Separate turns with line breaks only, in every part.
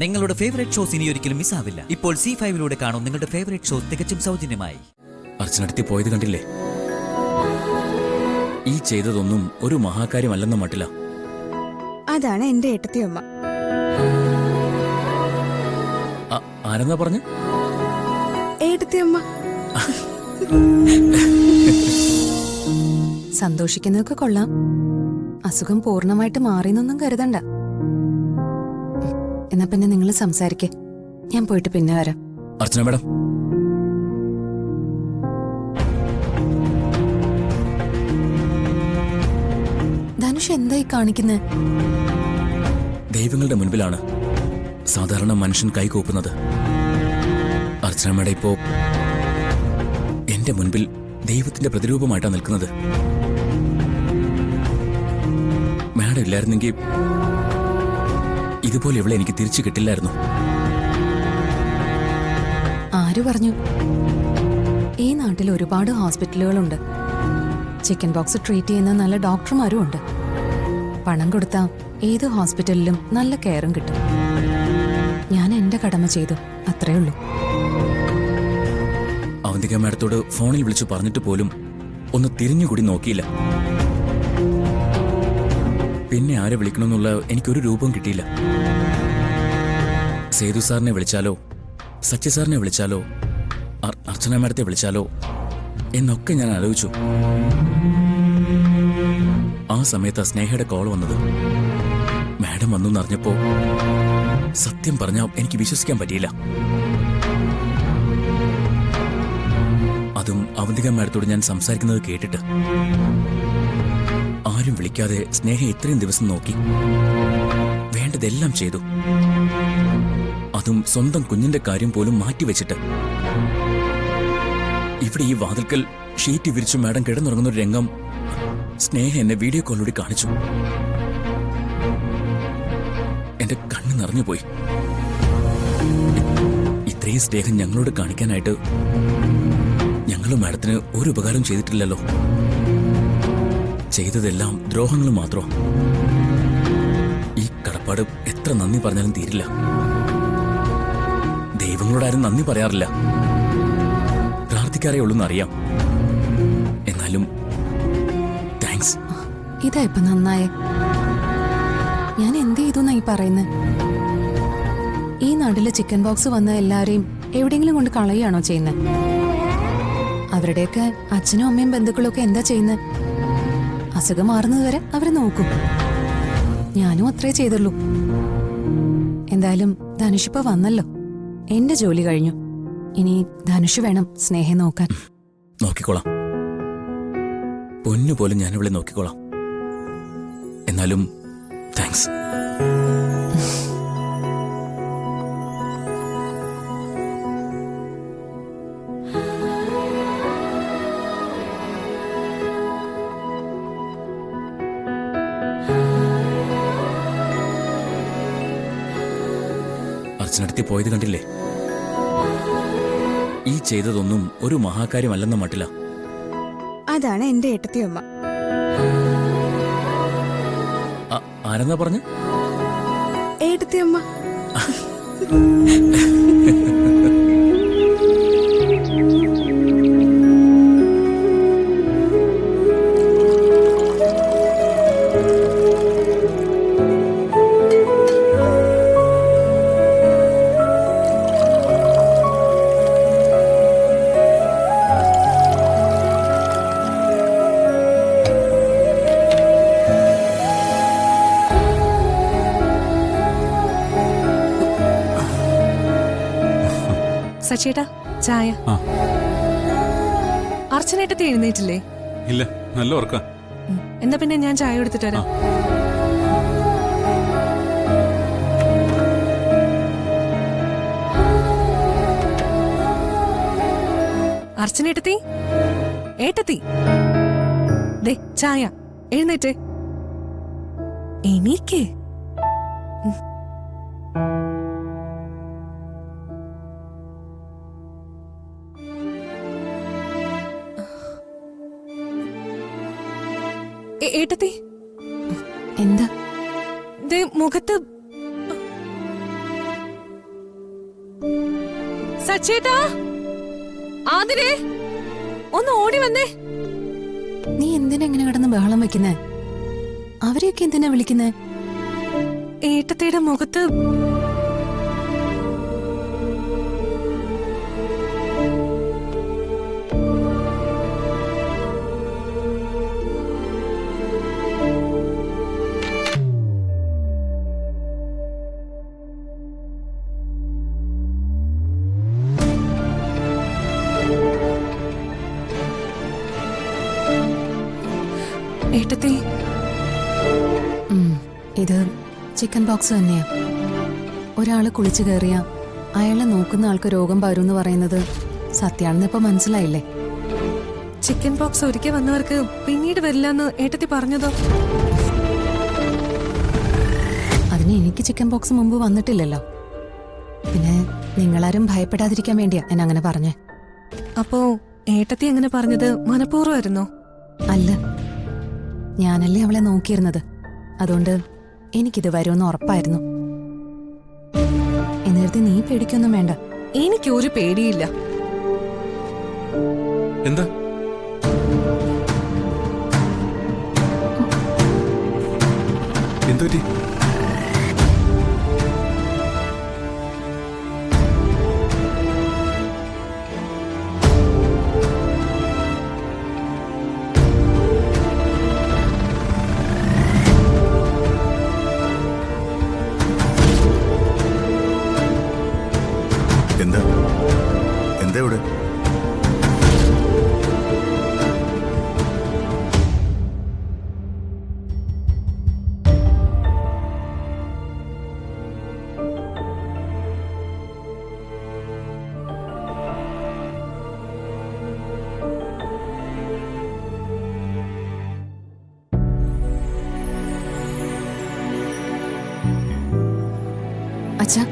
നിങ്ങളുടെ favourite shows ഇനി ഒരിക്കലും മിസ്സാവില്ല. ഇപ്പോൾ C5 കാണും നിങ്ങളുടെ ഫേവറേറ്റ് ഷോസ് തികച്ചും സൗജന്യമായി.
അർച്ചനടുത്ത് പോയത് കണ്ടില്ലേ? ഈ ചെയ്തതൊന്നും ഒരു മഹാകാര്യമല്ലെന്ന മട്ടില്ല.
അതാണ് എന്റെ ഏട്ടത്തിയമ്മ.
ആരെന്നാ പറഞ്ഞു?
ഏട്ടത്തിയമ്മ.
സന്തോഷിക്കുന്നതൊക്കെ കൊള്ളാം. അസുഖം പൂർണ്ണമായിട്ട് മാറിയെന്നൊന്നും കരുതണ്ട. എന്നാ പിന്നെ നിങ്ങൾ സംസാരിക്കേ, ഞാൻ പോയിട്ട് പിന്നെ വരാം.
അർച്ചന മേഡം,
ധനുഷ് എന്തായി കാണിക്കുന്നത്?
ദൈവങ്ങളുടെ മുൻപിലാണ് സാധാരണ മനുഷ്യൻ കൈകൂപ്പുന്നത്. അർച്ചന മേഡം ഇപ്പോ എന്റെ മുൻപിൽ ദൈവത്തിന്റെ പ്രതിരൂപമായിട്ടാണ് നിൽക്കുന്നത്. മേഡം ഇല്ലായിരുന്നെങ്കിൽ ഇതുപോലെ ഇവളെ എനിക്ക് തിരിച്ചു കിട്ടില്ലായിരുന്നു.
ആര് പറഞ്ഞു? ഈ നാട്ടിൽ ഒരുപാട് ഹോസ്പിറ്റലുകളുണ്ട്. ചിക്കൻ ബോക്സ് ട്രീറ്റ് ചെയ്യുന്ന നല്ല ഡോക്ടർമാരും ഉണ്ട്. പണം കൊടുത്താ ഏത് ഹോസ്പിറ്റലിലും നല്ല കെയറും കിട്ടും. ഞാൻ എന്റെ കടമ ചെയ്തു, അത്രേ ഉള്ളൂ.
അവന്തിക മേഡത്തോട് ഫോണിൽ വിളിച്ചു പറഞ്ഞിട്ട് പോലും ഒന്ന് തിരിഞ്ഞുകൂടി നോക്കിയില്ല. പിന്നെ ആരെ വിളിക്കണമെന്നുള്ള എനിക്കൊരു രൂപവും കിട്ടിയില്ല. സേതു സാറിനെ വിളിച്ചാലോ, സച്ചി സാറിനെ വിളിച്ചാലോ, അർച്ചന മേഡത്തെ വിളിച്ചാലോ എന്നൊക്കെ ഞാൻ ആലോചിച്ചു. ആ സമയത്ത് സ്നേഹയുടെ കോൾ വന്നത്. മാഡം വന്നു എന്നറിഞ്ഞപ്പോ സത്യം പറഞ്ഞാൽ എനിക്ക് വിശ്വസിക്കാൻ പറ്റിയില്ല. അതും അവന്തിക മേഡത്തോട് ഞാൻ സംസാരിക്കുന്നത് കേട്ടിട്ട്. ആരും വിളിക്കാതെ സ്നേഹ ഇത്രയും ദിവസം നോക്കി, വേണ്ടതെല്ലാം ചെയ്തു. അതും സ്വന്തം കുഞ്ഞിന്റെ കാര്യം പോലും മാറ്റിവെച്ചിട്ട്. ഇവിടെ ഈ വാതിൽക്കൽ ഷീറ്റ് വിരിച്ചു മാഡം കിടന്നുറങ്ങുന്ന ഒരു രംഗം സ്നേഹ എന്നെ വീഡിയോ കോളിലൂടെ കാണിച്ചു. എന്റെ കണ്ണ് നിറഞ്ഞുപോയി. ഇത്രയും സ്നേഹം ഞങ്ങളോട് കാണിക്കാനായിട്ട് ഞങ്ങളും മാഡത്തിന് ഒരു ഉപകാരം ചെയ്തിട്ടില്ലല്ലോ. ചെയ്തതെല്ലാം ദ്രോഹങ്ങൾ മാത്രം. ഈ കടപ്പാട് എത്ര നന്ദി പറഞ്ഞാലും തീരില്ല. ദൈവങ്ങളോടാരും നന്ദി പറയാറില്ല, പ്രാർത്ഥിക്കാറേ ഉള്ളൂന്നറിയാം. എന്നാലും താങ്ക്സ്.
ഇതാ ഇപ്പൊ നന്നായേ. ഞാൻ എന്ത് ചെയ്തുന്നാ ഈ പറയുന്നത്? ഈ നാട്ടില് ചിക്കൻ ബോക്സ് വന്ന എല്ലാരെയും എവിടെയെങ്കിലും കൊണ്ട് കളയുകയാണോ ചെയ്യുന്നത്? അവരുടെയൊക്കെ അച്ഛനും അമ്മയും ബന്ധുക്കളും ഒക്കെ എന്താ ചെയ്യുന്നത്? അസുഖം മാറുന്നതുവരെ അവരെ നോക്കും. ഞാനും അത്രേ ചെയ്തുള്ളൂ. എന്തായാലും ധനുഷിപ്പ വന്നല്ലോ. എന്റെ ജോലി കഴിഞ്ഞു. ഇനി ധനുഷ് വേണം സ്നേഹം നോക്കാൻ.
നോക്കിക്കോളാം, പൊന്നുപോലും ഞാനിവിടെ നോക്കിക്കോളാം. എന്നാലും താങ്ക്സ്. അർച്ചനടുത്ത് പോയത് കണ്ടില്ലേ? ഈ ചെയ്തതൊന്നും ഒരു മഹാകാര്യമല്ലെന്ന മട്ടില്ല.
അതാണ് എന്റെ ഏട്ടത്തിയമ്മ.
ആരെന്നാ പറഞ്ഞു?
ഏട്ടത്തിയമ്മ.
സച്ചേട്ടാ, ചായ. അർച്ചനേട്ടത്തി എഴുന്നേറ്റില്ലേ?
ഇല്ല, നല്ല ഉറക്ക.
എന്നാ പിന്നെ ഞാൻ ചായ എടുത്തിട്ട് വരാം. അർച്ചനേട്ടത്തി, ഏട്ടത്തി, ദേ ചായ. എഴുന്നേറ്റേ, എണീക്കേ. ഏട്ടത്തി,
എന്താ?
മുഖത്ത് സച്ചേട്ടാ, ആതിരേ, ഒന്ന് ഓടി വന്നേ.
നീ എന്തിനാ ഇങ്ങനെ കിടന്ന് ബഹളം വെക്കുന്നേ? അവരെയൊക്കെ എന്തിനാ വിളിക്കുന്നേ?
ഏട്ടത്തിയുടെ മുഖത്ത് ഏട്ടത്തി,
ഇത് ചിക്കൻ ബോക്സ് തന്നെയാ. ഒരാള് കുളിച്ചു കയറിയ അയാളെ നോക്കുന്ന ആൾക്ക് രോഗം പകരുമെന്ന് പറയുന്നത് സത്യാണെന്ന് ഇപ്പൊ മനസ്സിലായില്ലേ?
ചിക്കൻ ബോക്സ് ഒരിക്കൽ വന്നവർക്ക് പിന്നീട് വരില്ലെന്ന് ഏട്ടത്തി പറഞ്ഞതോ?
അതിന് എനിക്ക് ചിക്കൻ ബോക്സ് മുമ്പ് വന്നിട്ടില്ലല്ലോ. പിന്നെ നിങ്ങളാരും ഭയപ്പെടാതിരിക്കാൻ വേണ്ടിയാ ഞാൻ അങ്ങനെ പറഞ്ഞേ.
അപ്പോ ഏട്ടത്തി അങ്ങനെ പറഞ്ഞത് മനഃപൂർവ്വമായിരുന്നോ?
അല്ല, ഞാനല്ലേ അവളെ നോക്കിയിരുന്നത്. അതുകൊണ്ട് എനിക്കിത് വരുമെന്ന് ഉറപ്പായിരുന്നു. എന്നിരുത്തി നീ പേടിക്കൊന്നും വേണ്ട.
എനിക്ക് ഒരു പേടിയില്ല.
എന്താ എന്തുപറ്റി?
എന്താ എന്താ ഇവിടെ?
അച്ഛാ,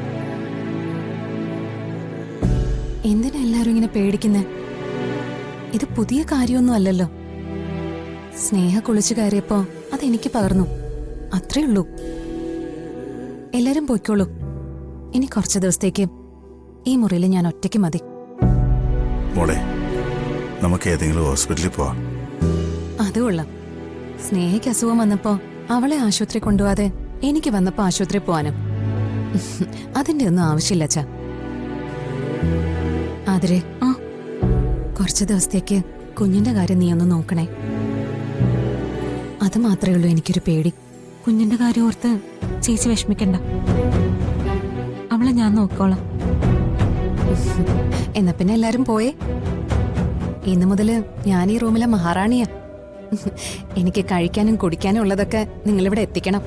എന്തിനാ എല്ലാരും ഇങ്ങനെ പേടിക്കുന്നേ? ഇത് പുതിയ കാര്യമൊന്നും അല്ലല്ലോ. സ്നേഹ കുളിച്ചു കയറിയപ്പോ അതെനിക്ക് പകർന്നു, അത്രേ ഉള്ളൂ. എല്ലാരും പോയിക്കോളൂ. ഇനി കുറച്ച് ദിവസത്തേക്ക് ഈ മുറിയിൽ ഞാൻ ഒറ്റയ്ക്ക് മതി.
മോളെ, നമുക്ക് ഏതെങ്കിലും ഹോസ്പിറ്റലിൽ പോവാം.
അത് കൊള്ളാം. സ്നേഹയ്ക്ക് അസുഖം വന്നപ്പോ അവളെ ആശുപത്രി കൊണ്ടുപോവാതെ എനിക്ക് വന്നപ്പോ ആശുപത്രി പോവാനും അതിന്റെ ഒന്നും ആവശ്യമില്ല അച്ഛാ. ആതിരേ, കുറച്ച് ദിവസത്തേക്ക് കുഞ്ഞിന്റെ കാര്യം നീ ഒന്ന് നോക്കണേ. അത് മാത്രമേ ഉള്ളൂ എനിക്കൊരു പേടി.
കുഞ്ഞിന്റെ കാര്യം ഓർത്ത് ചേച്ചി വിഷമിക്കണ്ട, അവളെ ഞാൻ നോക്കോളാം.
എന്നാ പിന്നെ എല്ലാരും പോയേ. ഇന്നു മുതല് ഞാൻ ഈ റൂമിലെ മഹാറാണിയാ. എനിക്ക് കഴിക്കാനും കുടിക്കാനും ഉള്ളതൊക്കെ നിങ്ങളിവിടെ എത്തിക്കണം.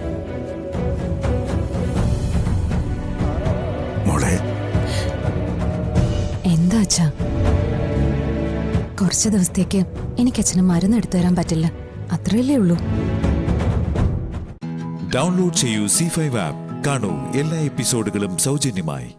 മോളെ,
എന്താ അച്ഛാ? കുറച്ച് ദിവസത്തേക്ക് എനിക്ക് അച്ഛന് മരുന്ന് എടുത്തു തരാൻ പറ്റില്ല, അത്രയല്ലേ ഉള്ളൂ.
ഡൗൺലോഡ് ചെയ്യൂ C5 ആപ്പ്. കാണൂ എല്ലാ എപ്പിസോഡുകളും സൗജന്യമായി.